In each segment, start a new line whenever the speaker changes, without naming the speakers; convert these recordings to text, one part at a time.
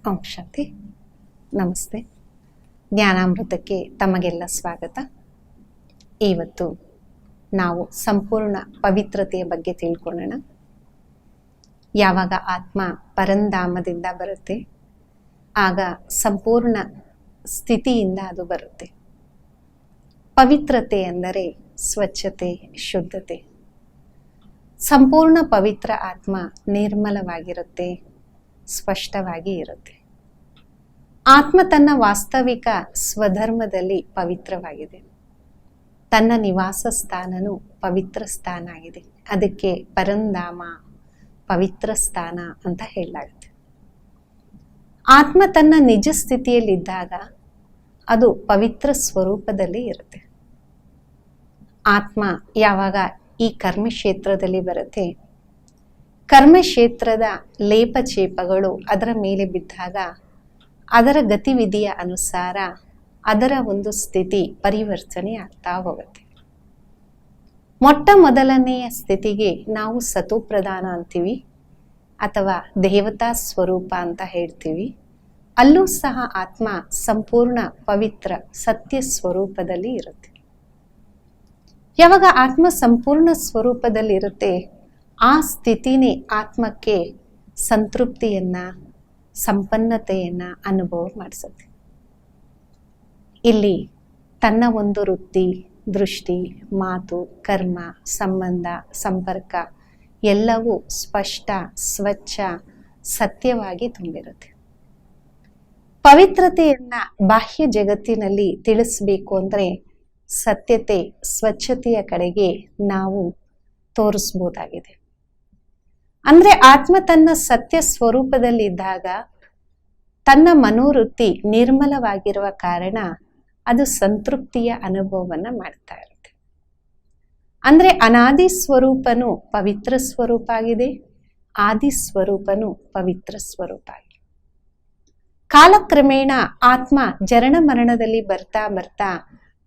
ಓಂ ಶಾಂತಿ. ನಮಸ್ತೆ. ಜ್ಞಾನಾಮೃತಕ್ಕೆ ತಮಗೆಲ್ಲ ಸ್ವಾಗತ. ಇವತ್ತು ನಾವು ಸಂಪೂರ್ಣ ಪವಿತ್ರತೆಯ ಬಗ್ಗೆ ತಿಳ್ಕೊಳ್ಳೋಣ. ಯಾವಾಗ ಆತ್ಮ ಪರಂಧಾಮದಿಂದ ಬರುತ್ತೆ ಆಗ ಸಂಪೂರ್ಣ ಸ್ಥಿತಿಯಿಂದ ಅದು ಬರುತ್ತೆ. ಪವಿತ್ರತೆ ಎಂದರೆ ಸ್ವಚ್ಛತೆ, ಶುದ್ಧತೆ. ಸಂಪೂರ್ಣ ಪವಿತ್ರ ಆತ್ಮ ನಿರ್ಮಲವಾಗಿರುತ್ತೆ, ಸ್ಪಷ್ಟವಾಗಿ ಇರುತ್ತೆ. ಆತ್ಮ ತನ್ನ ವಾಸ್ತವಿಕ ಸ್ವಧರ್ಮದಲ್ಲಿ ಪವಿತ್ರವಾಗಿದೆ. ತನ್ನ ನಿವಾಸ ಸ್ಥಾನನು ಪವಿತ್ರ ಸ್ಥಾನ ಆಗಿದೆ. ಅದಕ್ಕೆ ಪರಂಧಾಮ, ಪವಿತ್ರ ಸ್ಥಾನ ಅಂತ ಹೇಳಲಾಗುತ್ತೆ. ಆತ್ಮ ತನ್ನ ನಿಜ ಸ್ಥಿತಿಯಲ್ಲಿದ್ದಾಗ ಅದು ಪವಿತ್ರ ಸ್ವರೂಪದಲ್ಲಿ ಇರುತ್ತೆ. ಆತ್ಮ ಯಾವಾಗ ಈ ಕರ್ಮಕ್ಷೇತ್ರದಲ್ಲಿ ಬರುತ್ತೆ, ಕರ್ಮಕ್ಷೇತ್ರದ ಲೇಪಚೇಪಗಳು ಅದರ ಮೇಲೆ ಬಿದ್ದಾಗ ಅದರ ಗತಿವಿಧಿಯ ಅನುಸಾರ ಅದರ ಒಂದು ಸ್ಥಿತಿ ಪರಿವರ್ತನೆ ಆಗ್ತಾ ಹೋಗುತ್ತೆ. ಮೊಟ್ಟ ಮೊದಲನೆಯ ಸ್ಥಿತಿಗೆ ನಾವು ಸತೋಪ್ರಧಾನ ಅಂತೀವಿ ಅಥವಾ ದೇವತಾ ಸ್ವರೂಪ ಅಂತ ಹೇಳ್ತೀವಿ. ಅಲ್ಲೂ ಸಹ ಆತ್ಮ ಸಂಪೂರ್ಣ ಪವಿತ್ರ ಸತ್ಯ ಸ್ವರೂಪದಲ್ಲಿ ಇರುತ್ತೆ. ಯಾವಾಗ ಆತ್ಮ ಸಂಪೂರ್ಣ ಸ್ವರೂಪದಲ್ಲಿ ಇರುತ್ತೆ, ಆ ಸ್ಥಿತಿನೇ ಆತ್ಮಕ್ಕೆ ಸಂತೃಪ್ತಿಯನ್ನ, ಸಂಪನ್ನತೆಯನ್ನ ಅನುಭವ ಮಾಡಿಸುತ್ತೆ. ಇಲ್ಲಿ ತನ್ನ ಒಂದು ವೃತ್ತಿ, ದೃಷ್ಟಿ, ಮಾತು, ಕರ್ಮ, ಸಂಬಂಧ, ಸಂಪರ್ಕ ಎಲ್ಲವೂ ಸ್ಪಷ್ಟ, ಸ್ವಚ್ಛ, ಸತ್ಯವಾಗಿ ತುಂಬಿರುತ್ತೆ. ಪವಿತ್ರತೆಯನ್ನ ಬಾಹ್ಯ ಜಗತ್ತಿನಲ್ಲಿ ತಿಳಿಸಬೇಕು ಅಂದರೆ ಸತ್ಯತೆ, ಸ್ವಚ್ಛತೆಯ ಕಡೆಗೆ ನಾವು ತೋರಿಸ್ಬೋದಾಗಿದೆ. ಅಂದ್ರೆ ಆತ್ಮ ತನ್ನ ಸತ್ಯ ಸ್ವರೂಪದಲ್ಲಿದ್ದಾಗ ತನ್ನ ಮನೋವೃತ್ತಿ ನಿರ್ಮಲವಾಗಿರುವ ಕಾರಣ ಅದು ಸಂತೃಪ್ತಿಯ ಅನುಭವವನ್ನ ಮಾಡ್ತಾ ಇರುತ್ತೆ. ಅಂದ್ರೆ ಅನಾದಿ ಸ್ವರೂಪನು ಪವಿತ್ರ ಸ್ವರೂಪ ಆಗಿದೆ, ಆದಿ ಸ್ವರೂಪನು ಪವಿತ್ರ ಸ್ವರೂಪ ಆಗಿದೆ. ಕಾಲಕ್ರಮೇಣ ಆತ್ಮ ಜರಣ ಮರಣದಲ್ಲಿ ಬರ್ತಾ ಬರ್ತಾ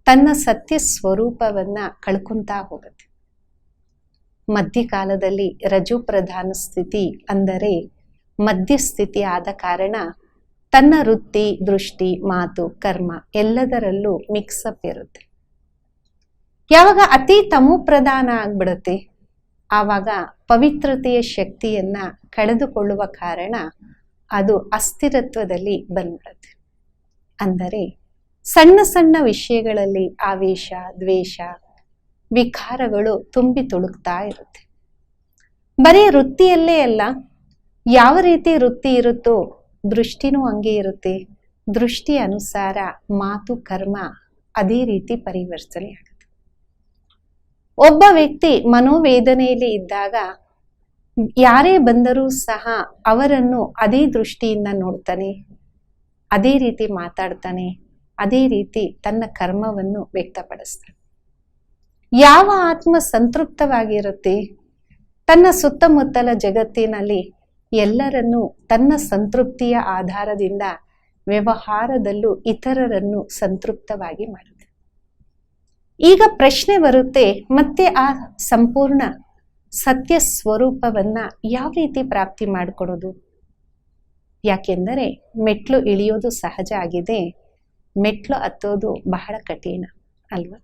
ತನ್ನ ಸತ್ಯ ಸ್ವರೂಪವನ್ನ ಕಳ್ಕೊಂತಾ ಹೋಗುತ್ತೆ. ಮಧ್ಯಕಾಲದಲ್ಲಿ ರಜು ಪ್ರಧಾನ ಸ್ಥಿತಿ ಅಂದರೆ ಮಧ್ಯಸ್ಥಿತಿ ಆದ ಕಾರಣ ತನ್ನ ವೃತ್ತಿ, ದೃಷ್ಟಿ, ಮಾತು, ಕರ್ಮ ಎಲ್ಲದರಲ್ಲೂ ಮಿಕ್ಸಪ್ ಇರುತ್ತೆ. ಯಾವಾಗ ಅತಿ ತಮೋ ಪ್ರಧಾನ ಆಗ್ಬಿಡುತ್ತೆ ಆವಾಗ ಪವಿತ್ರತೆಯ ಶಕ್ತಿಯನ್ನ ಕಳೆದುಕೊಳ್ಳುವ ಕಾರಣ ಅದು ಅಸ್ಥಿರತ್ವದಲ್ಲಿ ಬಂದ್ಬಿಡುತ್ತೆ. ಅಂದರೆ ಸಣ್ಣ ಸಣ್ಣ ವಿಷಯಗಳಲ್ಲಿ ಆವೇಶ, ದ್ವೇಷ, ವಿಕಾರಗಳು ತುಂಬಿ ತುಳುಕ್ತಾ ಇರುತ್ತೆ. ಬರೀ ವೃತ್ತಿಯಲ್ಲೇ ಅಲ್ಲ, ಯಾವ ರೀತಿ ವೃತ್ತಿ ಇರುತ್ತೋ ದೃಷ್ಟಿನೂ ಹಂಗೆ ಇರುತ್ತೆ. ದೃಷ್ಟಿ ಅನುಸಾರ ಮಾತು, ಕರ್ಮ ಅದೇ ರೀತಿ ಪರಿವರ್ತನೆ ಆಗುತ್ತೆ. ಒಬ್ಬ ವ್ಯಕ್ತಿ ಮನೋವೇದನೆಯಲ್ಲಿ ಇದ್ದಾಗ ಯಾರೇ ಬಂದರೂ ಸಹ ಅವರನ್ನು ಅದೇ ದೃಷ್ಟಿಯಿಂದ ನೋಡ್ತಾನೆ, ಅದೇ ರೀತಿ ಮಾತಾಡ್ತಾನೆ, ಅದೇ ರೀತಿ ತನ್ನ ಕರ್ಮವನ್ನು ವ್ಯಕ್ತಪಡಿಸ್ತಾನೆ. ಯಾವ ಆತ್ಮ ಸಂತೃಪ್ತವಾಗಿರುತ್ತೆ, ತನ್ನ ಸುತ್ತಮುತ್ತಲ ಜಗತ್ತಿನಲ್ಲಿ ಎಲ್ಲರನ್ನೂ ತನ್ನ ಸಂತೃಪ್ತಿಯ ಆಧಾರದಿಂದ ವ್ಯವಹಾರದಲ್ಲೂ ಇತರರನ್ನು ಸಂತೃಪ್ತವಾಗಿ ಮಾಡುತ್ತೆ. ಈಗ ಪ್ರಶ್ನೆ ಬರುತ್ತೆ, ಮತ್ತೆ ಆ ಸಂಪೂರ್ಣ ಸತ್ಯ ಸ್ವರೂಪವನ್ನ ಯಾವ ರೀತಿ ಪ್ರಾಪ್ತಿ ಮಾಡಿಕೊಡೋದು? ಯಾಕೆಂದರೆ ಮೆಟ್ಲು ಇಳಿಯೋದು ಸಹಜ ಆಗಿದೆ, ಮೆಟ್ಲು ಹತ್ತೋದು ಬಹಳ ಕಠಿಣ ಅಲ್ವಾ?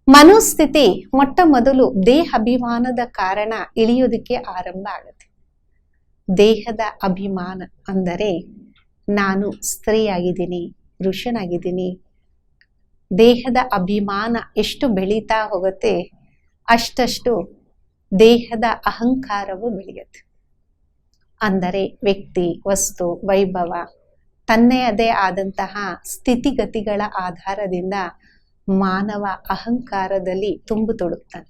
ಮನೋಸ್ಥಿತಿ ಮೊಟ್ಟ ಮೊದಲು ದೇಹ ಅಭಿಮಾನದ ಕಾರಣ ಇಳಿಯೋದಕ್ಕೆ ಆರಂಭ ಆಗುತ್ತೆ. ದೇಹದ ಅಭಿಮಾನ ಅಂದರೆ ನಾನು ಸ್ತ್ರೀಯಾಗಿದ್ದೀನಿ, ಪುರುಷನಾಗಿದ್ದೀನಿ. ದೇಹದ ಅಭಿಮಾನ ಎಷ್ಟು ಬೆಳೀತಾ ಹೋಗುತ್ತೆ ಅಷ್ಟಷ್ಟು ದೇಹದ ಅಹಂಕಾರವು ಬೆಳೆಯುತ್ತೆ. ಅಂದರೆ ವ್ಯಕ್ತಿ, ವಸ್ತು, ವೈಭವ ತನ್ನದೇ ಆದಂತಹ ಸ್ಥಿತಿಗತಿಗಳ ಆಧಾರದಿಂದ ಮಾನವ ಅಹಂಕಾರದಲ್ಲಿ ತುಂಬು ತೊಡಗ್ತಾನೆ.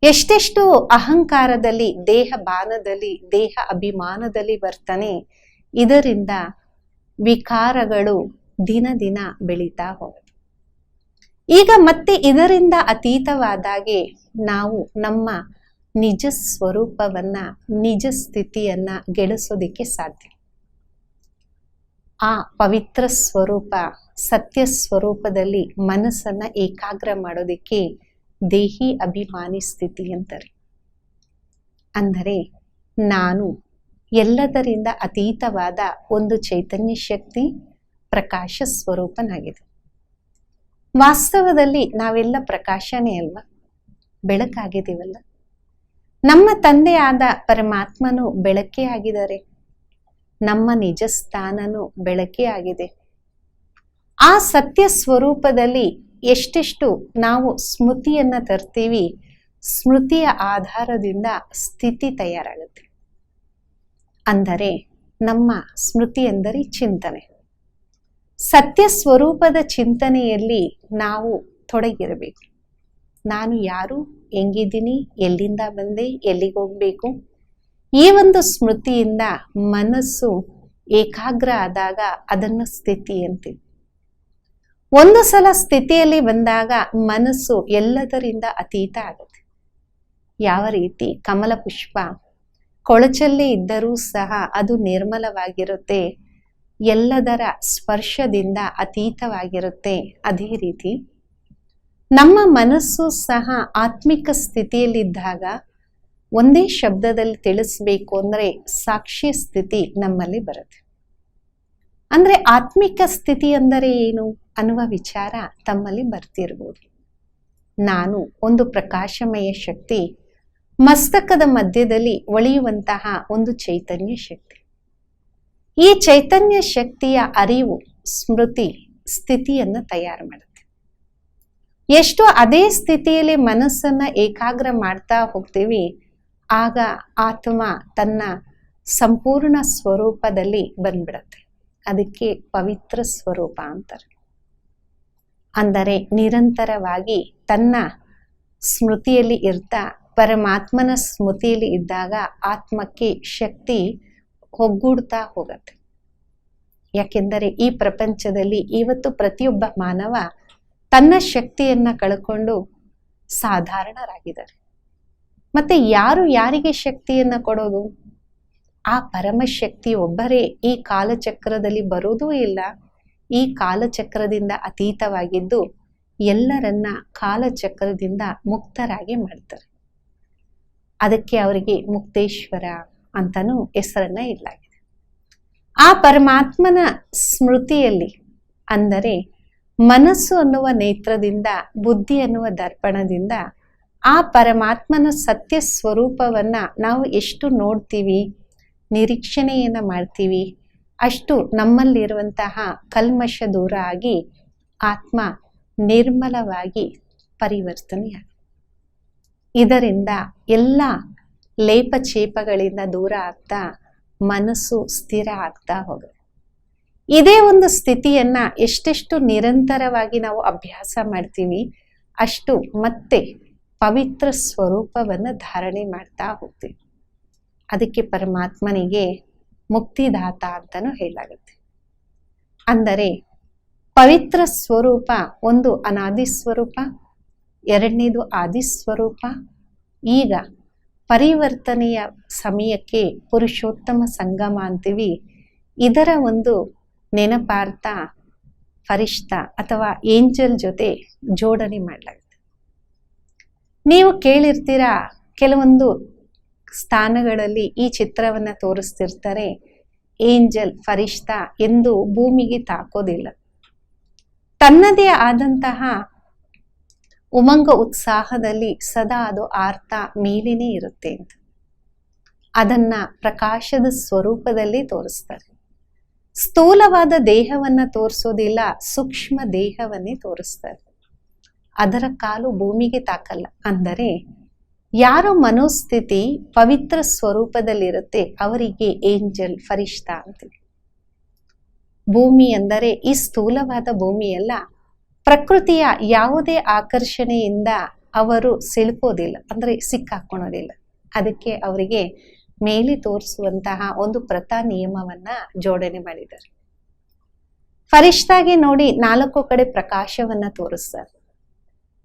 ಎಷ್ಟೆಷ್ಟು ಅಹಂಕಾರದಲ್ಲಿ, ದೇಹ ಬಾನದಲ್ಲಿ, ದೇಹ ಅಭಿಮಾನದಲ್ಲಿ ಬರ್ತಾನೆ. ಇದರಿಂದ ವಿಕಾರಗಳು ದಿನ ದಿನ ಬೆಳೀತಾ ಹೋಗುತ್ತೆ. ಈಗ ಮತ್ತೆ ಇದರಿಂದ ಅತೀತವಾದಾಗೆ ನಾವು ನಮ್ಮ ನಿಜ ಸ್ವರೂಪವನ್ನ, ನಿಜ ಸ್ಥಿತಿಯನ್ನ ಗೆಲ್ಲಿಸೋದಿಕ್ಕೆ ಸಾಧ್ಯ. ಆ ಪವಿತ್ರ ಸ್ವರೂಪ, ಸತ್ಯ ಸ್ವರೂಪದಲ್ಲಿ ಮನಸ್ಸನ್ನ ಏಕಾಗ್ರ ಮಾಡೋದಿಕ್ಕೆ ದೇಹಿ ಅಭಿಮಾನಿ ಸ್ಥಿತಿ ಅಂತಾರೆ. ಅಂದರೆ ನಾನು ಎಲ್ಲದರಿಂದ ಅತೀತವಾದ ಒಂದು ಚೈತನ್ಯ ಶಕ್ತಿ ಪ್ರಕಾಶ ಸ್ವರೂಪನಾಗಿದೆ. ವಾಸ್ತವದಲ್ಲಿ ನಾವೆಲ್ಲ ಪ್ರಕಾಶನೇ ಅಲ್ವಾ, ಬೆಳಕಾಗಿದ್ದೀವಲ್ಲ. ನಮ್ಮ ತಂದೆಯಾದ ಪರಮಾತ್ಮನು ಬೆಳಕೇ ಆಗಿದ್ದಾರೆ. ನಮ್ಮ ನಿಜ ಸ್ಥಾನನು ಬೆಳಕೇ ಆಗಿದೆ. ಆ ಸತ್ಯ ಸ್ವರೂಪದಲ್ಲಿ ಎಷ್ಟೆಷ್ಟು ನಾವು ಸ್ಮೃತಿಯನ್ನ ತರ್ತೀವಿ, ಸ್ಮೃತಿಯ ಆಧಾರದಿಂದ ಸ್ಥಿತಿ ತಯಾರಾಗುತ್ತೆ. ಅಂದರೆ ನಮ್ಮ ಸ್ಮೃತಿ ಎಂದರೆ ಚಿಂತನೆ. ಸತ್ಯ ಸ್ವರೂಪದ ಚಿಂತನೆಯಲ್ಲಿ ನಾವು ತೊಡಗಿರಬೇಕು. ನಾನು ಯಾರು, ಹೆಂಗಿದ್ದೀನಿ, ಎಲ್ಲಿಂದ ಬಂದೆ, ಎಲ್ಲಿಗೆ ಹೋಗ್ಬೇಕು, ಈ ಒಂದು ಸ್ಮೃತಿಯಿಂದ ಮನಸ್ಸು ಏಕಾಗ್ರ ಆದಾಗ ಅದನ್ನು ಸ್ಥಿತಿ ಅಂತೀವಿ. ಒಂದು ಸಲ ಸ್ಥಿತಿಯಲ್ಲಿ ಬಂದಾಗ ಮನಸ್ಸು ಎಲ್ಲದರಿಂದ ಅತೀತ ಆಗುತ್ತೆ. ಯಾವ ರೀತಿ ಕಮಲ ಪುಷ್ಪ ಕೊಳಚಲ್ಲಿ ಇದ್ದರೂ ಸಹ ಅದು ನಿರ್ಮಲವಾಗಿರುತ್ತೆ, ಎಲ್ಲದರ ಸ್ಪರ್ಶದಿಂದ ಅತೀತವಾಗಿರುತ್ತೆ. ಅದೇ ರೀತಿ ನಮ್ಮ ಮನಸ್ಸು ಸಹ ಆತ್ಮಿಕ ಸ್ಥಿತಿಯಲ್ಲಿದ್ದಾಗ, ಒಂದೇ ಶಬ್ದದಲ್ಲಿ ತಿಳಿಸ್ಬೇಕು ಅಂದರೆ ಸಾಕ್ಷಿ ಸ್ಥಿತಿ ನಮ್ಮಲ್ಲಿ ಬರುತ್ತೆ. ಅಂದ್ರೆ ಆತ್ಮಿಕ ಸ್ಥಿತಿ ಅಂದರೆ ಏನು ಅನ್ನುವ ವಿಚಾರ ತಮ್ಮಲ್ಲಿ ಬರ್ತಿರ್ಬೋದು. ನಾನು ಒಂದು ಪ್ರಕಾಶಮಯ ಶಕ್ತಿ, ಮಸ್ತಕದ ಮಧ್ಯದಲ್ಲಿ ಒಳೆಯುವಂತಹ ಒಂದು ಚೈತನ್ಯ ಶಕ್ತಿ. ಈ ಚೈತನ್ಯ ಶಕ್ತಿಯ ಅರಿವು ಸ್ಮೃತಿ ಸ್ಥಿತಿಯನ್ನು ತಯಾರು ಮಾಡುತ್ತೆ. ಎಷ್ಟು ಅದೇ ಸ್ಥಿತಿಯಲ್ಲಿ ಮನಸ್ಸನ್ನ ಏಕಾಗ್ರ ಮಾಡ್ತಾ ಹೋಗ್ತೀವಿ, ಆಗ ಆತ್ಮ ತನ್ನ ಸಂಪೂರ್ಣ ಸ್ವರೂಪದಲ್ಲಿ ಬಂದ್ಬಿಡತ್ತೆ. ಅದಕ್ಕೆ ಪವಿತ್ರ ಸ್ವರೂಪ ಅಂತಾರೆ. ಅಂದರೆ ನಿರಂತರವಾಗಿ ತನ್ನ ಸ್ಮೃತಿಯಲ್ಲಿ ಇರ್ತಾ ಪರಮಾತ್ಮನ ಸ್ಮೃತಿಯಲ್ಲಿ ಇದ್ದಾಗ ಆತ್ಮಕ್ಕೆ ಶಕ್ತಿ ಒಗ್ಗೂಡ್ತಾ ಹೋಗತ್ತೆ. ಯಾಕೆಂದರೆ ಈ ಪ್ರಪಂಚದಲ್ಲಿ ಇವತ್ತು ಪ್ರತಿಯೊಬ್ಬ ಮಾನವ ತನ್ನ ಶಕ್ತಿಯನ್ನ ಕಳ್ಕೊಂಡು ಸಾಧಾರಣರಾಗಿದ್ದಾರೆ. ಮತ್ತೆ ಯಾರು ಯಾರಿಗೆ ಶಕ್ತಿಯನ್ನ ಕೊಡೋದು? ಆ ಪರಮಶಕ್ತಿ ಒಬ್ಬರೇ ಈ ಕಾಲಚಕ್ರದಲ್ಲಿ ಬರೋದೂ ಇಲ್ಲ. ಈ ಕಾಲಚಕ್ರದಿಂದ ಅತೀತವಾಗಿದ್ದು ಎಲ್ಲರನ್ನ ಕಾಲಚಕ್ರದಿಂದ ಮುಕ್ತರಾಗಿ ಮಾಡ್ತಾರೆ. ಅದಕ್ಕೆ ಅವರಿಗೆ ಮುಕ್ತೇಶ್ವರ ಅಂತನೂ ಹೆಸರನ್ನ ಇಡಲಾಗಿದೆ. ಆ ಪರಮಾತ್ಮನ ಸ್ಮೃತಿಯಲ್ಲಿ, ಅಂದರೆ ಮನಸ್ಸು ಅನ್ನುವ ನೇತ್ರದಿಂದ, ಬುದ್ಧಿ ಅನ್ನುವ ದರ್ಪಣದಿಂದ ಆ ಪರಮಾತ್ಮನ ಸತ್ಯ ಸ್ವರೂಪವನ್ನ ನಾವು ಎಷ್ಟು ನೋಡ್ತೀವಿ, ನಿರೀಕ್ಷಣೆಯನ್ನ ಮಾಡ್ತೀವಿ, ಅಷ್ಟು ನಮ್ಮಲ್ಲಿರುವಂತಹ ಕಲ್ಮಶ ದೂರ ಆಗಿ ಆತ್ಮ ನಿರ್ಮಲವಾಗಿ ಪರಿವರ್ತನೆಯಾಗುತ್ತೆ. ಇದರಿಂದ ಎಲ್ಲ ಲೇಪಚೇಪಗಳಿಂದ ದೂರ ಆಗ್ತಾ ಮನಸ್ಸು ಸ್ಥಿರ ಆಗ್ತಾ ಹೋಗುತ್ತೆ. ಇದೇ ಒಂದು ಸ್ಥಿತಿಯನ್ನ ಎಷ್ಟೆಷ್ಟು ನಿರಂತರವಾಗಿ ನಾವು ಅಭ್ಯಾಸ ಮಾಡ್ತೀವಿ, ಅಷ್ಟು ಮತ್ತೆ ಪವಿತ್ರ ಸ್ವರೂಪವನ್ನು ಧಾರಣೆ ಮಾಡ್ತಾ ಹೋಗ್ತೀವಿ. ಅದಕ್ಕೆ ಪರಮಾತ್ಮನಿಗೆ ಮುಕ್ತಿದಾತ ಅಂತಲೂ ಹೇಳಲಾಗುತ್ತೆ. ಅಂದರೆ ಪವಿತ್ರ ಸ್ವರೂಪ ಒಂದು ಅನಾದಿ ಸ್ವರೂಪ, ಎರಡನೇದು ಆದಿ ಸ್ವರೂಪ. ಈಗ ಪರಿವರ್ತನೆಯ ಸಮಯಕ್ಕೆ ಪುರುಷೋತ್ತಮ ಸಂಗಮ ಅಂತೀವಿ. ಇದರ ಒಂದು ನೆನಪಾರ್ಥ ಫರಿಷ್ಠ ಅಥವಾ ಏಂಜಲ್ ಜೊತೆ ಜೋಡಣೆ ಮಾಡಲಾಗುತ್ತೆ. ನೀವು ಕೇಳಿರ್ತೀರಾ, ಕೆಲವೊಂದು ಸ್ಥಾನಗಳಲ್ಲಿ ಈ ಚಿತ್ರವನ್ನ ತೋರಿಸ್ತಿರ್ತಾರೆ. ಏಂಜಲ್ ಫರಿಷ್ಠ ಎಂದು ಭೂಮಿಗೆ ತಾಕೋದಿಲ್ಲ. ತನ್ನದೇ ಆದಂತಹ ಉಮಂಗ ಉತ್ಸಾಹದಲ್ಲಿ ಸದಾ ಅದು ಆರ್ತ ಮೇಲೇನೇ ಇರುತ್ತೆ ಅಂತ. ಅದನ್ನ ಪ್ರಕಾಶದ ಸ್ವರೂಪದಲ್ಲಿ ತೋರಿಸ್ತಾರೆ. ಸ್ಥೂಲವಾದ ದೇಹವನ್ನ ತೋರಿಸೋದಿಲ್ಲ, ಸೂಕ್ಷ್ಮ ದೇಹವನ್ನೇ ತೋರಿಸ್ತಾರೆ. ಅದರ ಕಾಲು ಭೂಮಿಗೆ ತಾಕಲ್ಲ. ಅಂದರೆ ಯಾರ ಮನೋಸ್ಥಿತಿ ಪವಿತ್ರ ಸ್ವರೂಪದಲ್ಲಿರುತ್ತೆ ಅವರಿಗೆ ಏಂಜಲ್ ಫರಿಷ್ಠ ಅಂತೀವಿ. ಭೂಮಿ ಅಂದರೆ ಈ ಸ್ಥೂಲವಾದ ಭೂಮಿಯಲ್ಲ, ಪ್ರಕೃತಿಯ ಯಾವುದೇ ಆಕರ್ಷಣೆಯಿಂದ ಅವರು ಸಿಲುಕೋದಿಲ್ಲ, ಅಂದರೆ ಸಿಕ್ಕಾಕೊಳ್ಳೋದಿಲ್ಲ. ಅದಕ್ಕೆ ಅವರಿಗೆ ಮೇಲೆ ತೋರಿಸುವಂತಹ ಒಂದು ಪ್ರಥಾ ನಿಯಮವನ್ನ ಜೋಡಣೆ ಮಾಡಿದ್ದಾರೆ. ಫರಿಷ್ಠಾಗೆ ನೋಡಿ 4 ಕಡೆ ಪ್ರಕಾಶವನ್ನ ತೋರಿಸ್ತಾರೆ.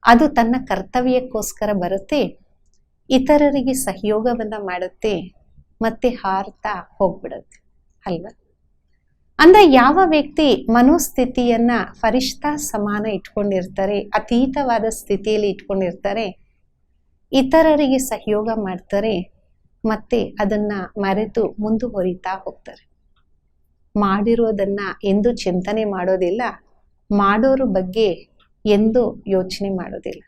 ಅದು ತನ್ನ ಕರ್ತವ್ಯಕ್ಕೋಸ್ಕರ ಬರುತ್ತೆ, ಇತರರಿಗೆ ಸಹಯೋಗವನ್ನ ಮಾಡುತ್ತೆ, ಮತ್ತೆ ಹಾರ್ತಾ ಹೋಗ್ಬಿಡುತ್ತೆ ಅಲ್ವಾ. ಅಂದ್ರೆ ಯಾವ ವ್ಯಕ್ತಿ ಮನೋಸ್ಥಿತಿಯನ್ನ ಫರಿಷ್ಠ ಸಮಾನ ಇಟ್ಕೊಂಡಿರ್ತಾರೆ, ಅತೀತವಾದ ಸ್ಥಿತಿಯಲ್ಲಿ ಇಟ್ಕೊಂಡಿರ್ತಾರೆ, ಇತರರಿಗೆ ಸಹಯೋಗ ಮಾಡ್ತಾರೆ, ಮತ್ತೆ ಅದನ್ನ ಮರೆತು ಮುಂದುವರಿತಾ ಹೋಗ್ತಾರೆ. ಮಾಡಿರೋದನ್ನ ಎಂದು ಚಿಂತನೆ ಮಾಡೋದಿಲ್ಲ, ಮಾಡೋರ ಬಗ್ಗೆ ಎಂದು ಯೋಚನೆ ಮಾಡೋದಿಲ್ಲ.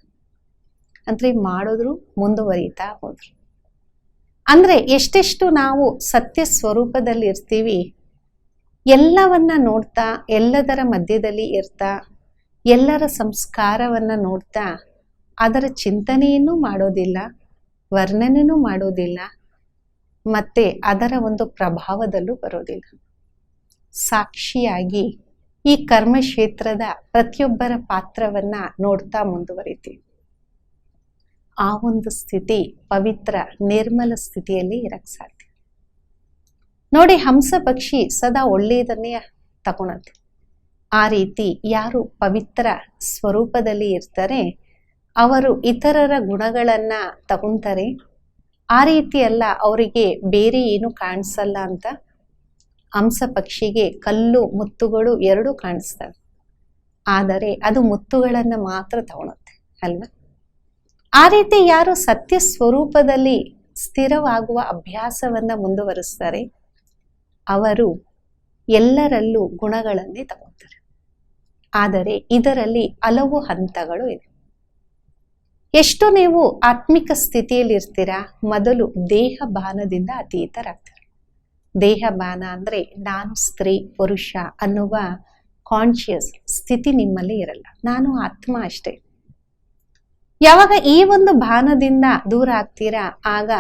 ಅಂದ್ರೆ ಮಾಡಿದ್ರು ಮುಂದುವರಿತಾ ಹೋದ್ರು. ಅಂದ್ರೆ ಎಷ್ಟೆಷ್ಟು ನಾವು ಸತ್ಯ ಸ್ವರೂಪದಲ್ಲಿ ಇರ್ತೀವಿ, ಎಲ್ಲವನ್ನ ನೋಡ್ತಾ, ಎಲ್ಲದರ ಮಧ್ಯದಲ್ಲಿ ಇರ್ತಾ, ಎಲ್ಲರ ಸಂಸ್ಕಾರವನ್ನ ನೋಡ್ತಾ, ಅದರ ಚಿಂತನೆಯನ್ನು ಮಾಡೋದಿಲ್ಲ, ವರ್ಣನೆಯೂ ಮಾಡೋದಿಲ್ಲ, ಮತ್ತೆ ಅದರ ಒಂದು ಪ್ರಭಾವದಲ್ಲೂ ಬರೋದಿಲ್ಲ. ಸಾಕ್ಷಿಯಾಗಿ ಈ ಕರ್ಮಕ್ಷೇತ್ರದ ಪ್ರತಿಯೊಬ್ಬರ ಪಾತ್ರವನ್ನ ನೋಡ್ತಾ ಮುಂದುವರಿತೀವಿ. ಆ ಒಂದು ಸ್ಥಿತಿ ಪವಿತ್ರ ನಿರ್ಮಲ ಸ್ಥಿತಿಯಲ್ಲಿ ಇರಕ್ ಸಾಧ್ಯ. ನೋಡಿ, ಹಂಸ ಪಕ್ಷಿ ಸದಾ ಒಳ್ಳೆಯದನ್ನೇ ತಗೊಳತ್ತೆ. ಆ ರೀತಿ ಯಾರು ಪವಿತ್ರ ಸ್ವರೂಪದಲ್ಲಿ ಇರ್ತಾರೆ ಅವರು ಇತರರ ಗುಣಗಳನ್ನ ತಗೊಂತಾರೆ. ಆ ರೀತಿ ಅಲ್ಲ, ಅವರಿಗೆ ಬೇರೆ ಏನು ಕಾಣಿಸಲ್ಲ ಅಂತ. ಹಂಸ ಪಕ್ಷಿಗೆ ಕಲ್ಲು ಮುತ್ತುಗಳು ಎರಡೂ ಕಾಣಿಸ್ತವೆ, ಆದರೆ ಅದು ಮುತ್ತುಗಳನ್ನ ಮಾತ್ರ ತಗೊಳುತ್ತೆ ಅಲ್ವಾ? ಆ ರೀತಿ ಯಾರು ಸತ್ಯ ಸ್ವರೂಪದಲ್ಲಿ ಸ್ಥಿರವಾಗುವ ಅಭ್ಯಾಸವನ್ನ ಮುಂದುವರಿಸ್ತಾರೆ ಅವರು ಎಲ್ಲರಲ್ಲೂ ಗುಣಗಳನ್ನೇ ತಗೊಳ್ತಾರೆ. ಆದರೆ ಇದರಲ್ಲಿ ಹಲವು ಹಂತಗಳು ಇದೆ. ಎಷ್ಟು ನೀವು ಆತ್ಮಿಕ ಸ್ಥಿತಿಯಲ್ಲಿ ಇರ್ತೀರಾ, ಮೊದಲು ದೇಹ ಬಾನದಿಂದ ಅತೀತರಾಗ್ತಾರೆ. ದೇಹ ಬಾನ ಅಂದ್ರೆ ನಾನು ಸ್ತ್ರೀ ಪುರುಷ ಅನ್ನುವ ಕಾನ್ಶಿಯಸ್ ಸ್ಥಿತಿ ನಿಮ್ಮಲ್ಲಿ ಇರಲ್ಲ. ನಾನು ಆತ್ಮ ಅಷ್ಟೇ. ಯಾವಾಗ ಈ ಒಂದು ಭಾನದಿಂದ ದೂರ ಆಗ್ತೀರಾ ಆಗ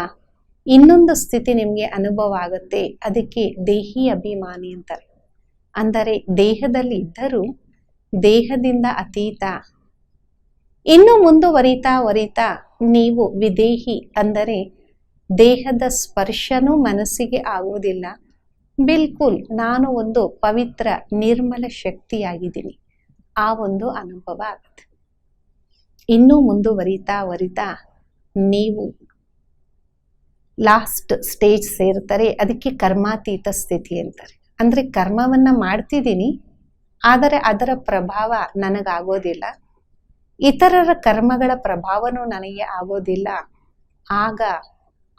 ಇನ್ನೊಂದು ಸ್ಥಿತಿ ನಿಮ್ಗೆ ಅನುಭವ ಆಗುತ್ತೆ. ಅದಕ್ಕೆ ದೇಹಿ ಅಭಿಮಾನಿ ಅಂತಾರೆ. ಅಂದರೆ ದೇಹದಲ್ಲಿ ಇದ್ದರೂ ದೇಹದಿಂದ ಅತೀತ. ಇನ್ನು ಮುಂದುವರಿತಾ ನೀವು ವಿದೇಹಿ, ಅಂದರೆ ದೇಹದ ಸ್ಪರ್ಶನೂ ಮನಸ್ಸಿಗೆ ಆಗುವುದಿಲ್ಲ. ಬಿಲ್ಕುಲ್ ನಾನು ಒಂದು ಪವಿತ್ರ ನಿರ್ಮಲ ಶಕ್ತಿಯಾಗಿದ್ದೀನಿ, ಆ ಒಂದು ಅನುಭವ ಆಗುತ್ತೆ. ಇನ್ನೂ ಮುಂದುವರಿತಾ ನೀವು ಲಾಸ್ಟ್ ಸ್ಟೇಜ್ ಸೇರ್ತಾರೆ. ಅದಕ್ಕೆ ಕರ್ಮಾತೀತ ಸ್ಥಿತಿ ಅಂತಾರೆ. ಅಂದ್ರೆ ಕರ್ಮವನ್ನ ಮಾಡ್ತಿದ್ದೀನಿ, ಆದರೆ ಅದರ ಪ್ರಭಾವ ನನಗಾಗೋದಿಲ್ಲ, ಇತರರ ಕರ್ಮಗಳ ಪ್ರಭಾವನೂ ನನಗೆ ಆಗೋದಿಲ್ಲ. ಆಗ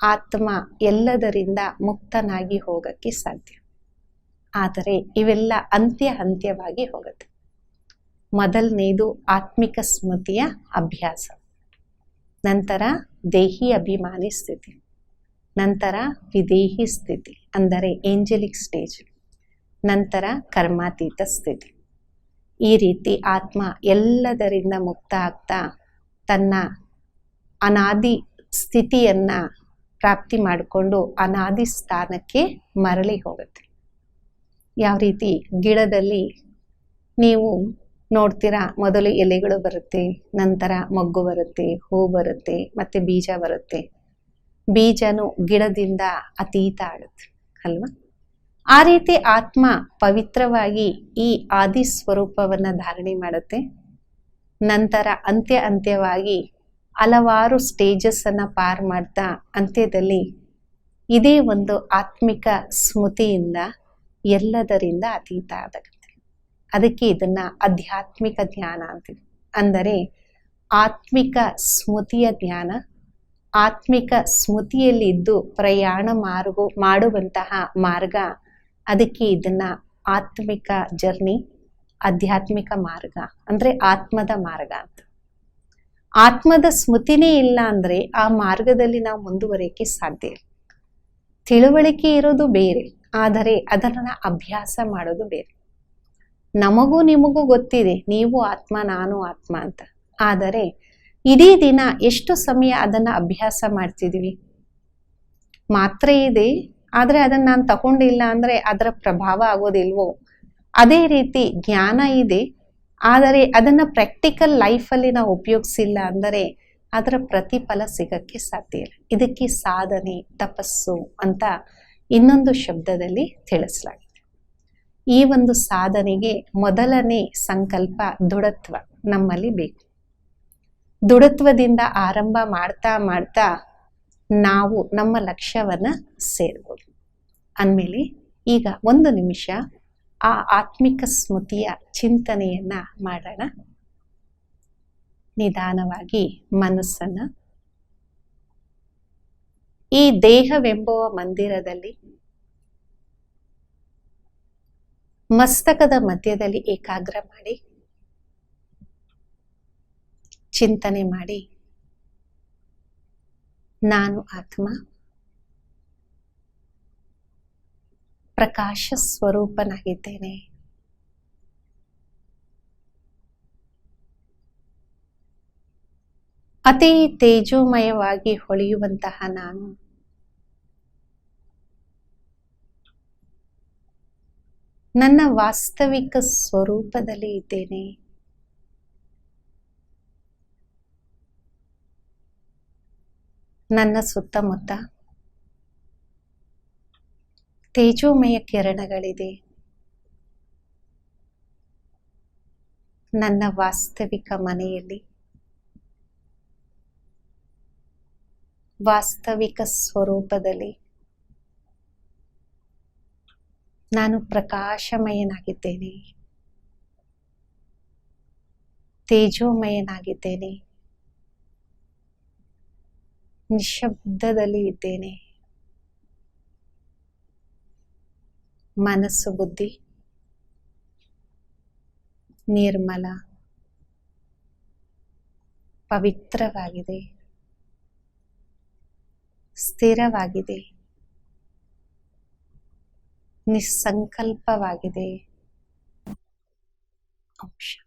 ಆತ್ಮ ಎಲ್ಲದರಿಂದ ಮುಕ್ತನಾಗಿ ಹೋಗಕ್ಕೆ ಸಾಧ್ಯ. ಆದರೆ ಇವೆಲ್ಲ ಹಂತ್ಯವಾಗಿ ಹೋಗುತ್ತೆ. ಮೊದಲನೇದು ಆತ್ಮಿಕ ಸ್ಮೃತಿಯ ಅಭ್ಯಾಸ, ನಂತರ ದೇಹಿ ಅಭಿಮಾನಿ ಸ್ಥಿತಿ, ನಂತರ ವಿದೇಹಿ ಸ್ಥಿತಿ ಅಂದರೆ ಏಂಜಲಿಕ್ ಸ್ಟೇಜ್, ನಂತರ ಕರ್ಮಾತೀತ ಸ್ಥಿತಿ. ಈ ರೀತಿ ಆತ್ಮ ಎಲ್ಲದರಿಂದ ಮುಕ್ತ ಆಗ್ತಾ ತನ್ನ ಅನಾದಿ ಸ್ಥಿತಿಯನ್ನ ಪ್ರಾಪ್ತಿ ಮಾಡಿಕೊಂಡು ಅನಾದಿ ಸ್ಥಾನಕ್ಕೆ ಮರಳಿ ಹೋಗುತ್ತೆ. ಯಾವ ರೀತಿ ಗಿಡದಲ್ಲಿ ನೀವು ನೋಡ್ತೀರಾ, ಮೊದಲು ಎಲೆಗಳು ಬರುತ್ತೆ, ನಂತರ ಮೊಗ್ಗು ಬರುತ್ತೆ, ಹೂ ಬರುತ್ತೆ, ಮತ್ತೆ ಬೀಜ ಬರುತ್ತೆ. ಬೀಜನು ಗಿಡದಿಂದ ಅತೀತ ಆಗುತ್ತೆ ಅಲ್ವಾ? ಆ ರೀತಿ ಆತ್ಮ ಪವಿತ್ರವಾಗಿ ಈ ಆದಿ ಸ್ವರೂಪವನ್ನ ಧಾರಣೆ ಮಾಡುತ್ತೆ. ನಂತರ ಅಂತ್ಯವಾಗಿ ಹಲವಾರು ಸ್ಟೇಜಸ್ ಅನ್ನ ಪಾರ್ ಮಾಡ್ತಾ ಅಂತ್ಯದಲ್ಲಿ ಇದೇ ಒಂದು ಆತ್ಮಿಕ ಸ್ಮೃತಿಯಿಂದ ಎಲ್ಲದರಿಂದ ಅತೀತ ಆಗುತ್ತೆ. ಅದಕ್ಕೆ ಇದನ್ನ ಆಧ್ಯಾತ್ಮಿಕ ಜ್ಞಾನ ಅಂತೀವಿ. ಅಂದರೆ ಆತ್ಮಿಕ ಸ್ಮೃತಿಯ ಜ್ಞಾನ, ಆತ್ಮಿಕ ಸ್ಮೃತಿಯಲ್ಲಿ ಇದ್ದು ಪ್ರಯಾಣ ಮಾಡುವಂತಹ ಮಾರ್ಗ. ಅದಕ್ಕೆ ಇದನ್ನ ಆತ್ಮಿಕ ಜರ್ನಿ, ಆಧ್ಯಾತ್ಮಿಕ ಮಾರ್ಗ ಅಂದ್ರೆ ಆತ್ಮದ ಮಾರ್ಗ ಅಂತ. ಆತ್ಮದ ಸ್ಮೃತಿನೇ ಇಲ್ಲ ಅಂದ್ರೆ ಆ ಮಾರ್ಗದಲ್ಲಿ ನಾವು ಮುಂದುವರಿಯಕ್ಕೆ ಸಾಧ್ಯ ಇಲ್ಲ. ತಿಳುವಳಿಕೆ ಇರೋದು ಬೇರೆ, ಆದರೆ ಅದನ್ನ ಅಭ್ಯಾಸ ಮಾಡೋದು ಬೇರೆ. ನಮಗೂ ನಿಮಗೂ ಗೊತ್ತಿದೆ ನೀವು ಆತ್ಮ ನಾನು ಆತ್ಮ ಅಂತ, ಆದರೆ ಇಡೀ ದಿನ ಎಷ್ಟು ಸಮಯ ಅದನ್ನ ಅಭ್ಯಾಸ ಮಾಡ್ತಿದೀವಿ? ಮಾತ್ರೆ ಇದೆ, ಆದ್ರೆ ಅದನ್ನ ನಾನು ತಗೊಂಡಿಲ್ಲ ಅಂದ್ರೆ ಅದರ ಪ್ರಭಾವ ಆಗೋದಿಲ್ವೋ? ಅದೇ ರೀತಿ ಜ್ಞಾನ ಇದೆ, ಆದರೆ ಅದನ್ನ ಪ್ರಾಕ್ಟಿಕಲ್ ಲೈಫಲ್ಲಿ ನಾವು ಉಪಯೋಗಿಸಿಲ್ಲ ಅಂದರೆ ಅದರ ಪ್ರತಿಫಲ ಸಿಗಕ್ಕೆ ಸಾಧ್ಯ ಇಲ್ಲ. ಇದಕ್ಕೆ ಸಾಧನೆ, ತಪಸ್ಸು ಅಂತ ಇನ್ನೊಂದು ಶಬ್ದದಲ್ಲಿ ತಿಳಿಸಲಾಗಿದೆ. ಈ ಒಂದು ಸಾಧನೆಗೆ ಮೊದಲನೇ ಸಂಕಲ್ಪ ದೃಢತ್ವ ನಮ್ಮಲ್ಲಿ ಬೇಕು. ದೃಢತ್ವದಿಂದ ಆರಂಭ ಮಾಡ್ತಾ ನಾವು ನಮ್ಮ ಲಕ್ಷ್ಯವನ್ನ ಸೇರ್ಬೋದು. ಅಂದಮೇಲೆ ಈಗ 1 ನಿಮಿಷ ಆ ಆತ್ಮಿಕ ಸ್ಮೃತಿಯ ಚಿಂತನೆಯನ್ನ ಮಾಡೋಣ. ನಿಧಾನವಾಗಿ ಮನಸ್ಸನ್ನ ಈ ದೇಹವೆಂಬುವ ಮಂದಿರದಲ್ಲಿ ಮಸ್ತಕದ ಮಧ್ಯದಲ್ಲಿ ಏಕಾಗ್ರ ಮಾಡಿ ಚಿಂತನೆ ಮಾಡಿ, ನಾನು ಆತ್ಮ ಪ್ರಕಾಶ ಸ್ವರೂಪನಾಗಿದ್ದೇನೆ. ಅತಿ ತೇಜೋಮಯವಾಗಿ ಹೊಳೆಯುವಂತಹ ನಾನು ನನ್ನ ವಾಸ್ತವಿಕ ಸ್ವರೂಪದಲ್ಲಿ ಇದ್ದೇನೆ. ನನ್ನ ಸುತ್ತಮುತ್ತ ತೇಜೋಮಯ ಕಿರಣಗಳಿದೆ. ನನ್ನ ವಾಸ್ತವಿಕ ಮನೆಯಲ್ಲಿ ವಾಸ್ತವಿಕ ಸ್ವರೂಪದಲ್ಲಿ ನಾನು ಪ್ರಕಾಶಮಯನಾಗಿದ್ದೇನೆ, ತೇಜೋಮಯನಾಗಿದ್ದೇನೆ, ನಿಶಬ್ದದಲ್ಲಿ ಇದ್ದೇನೆ. ಮನಸ್ಸು ಬುದ್ಧಿ ನಿರ್ಮಲ ಪವಿತ್ರವಾಗಿದೆ, ಸ್ಥಿರವಾಗಿದೆ, ನಿಸ್ಸಂಕಲ್ಪವಾಗಿದೆ. ಓಂ ಶಾಂತಿ.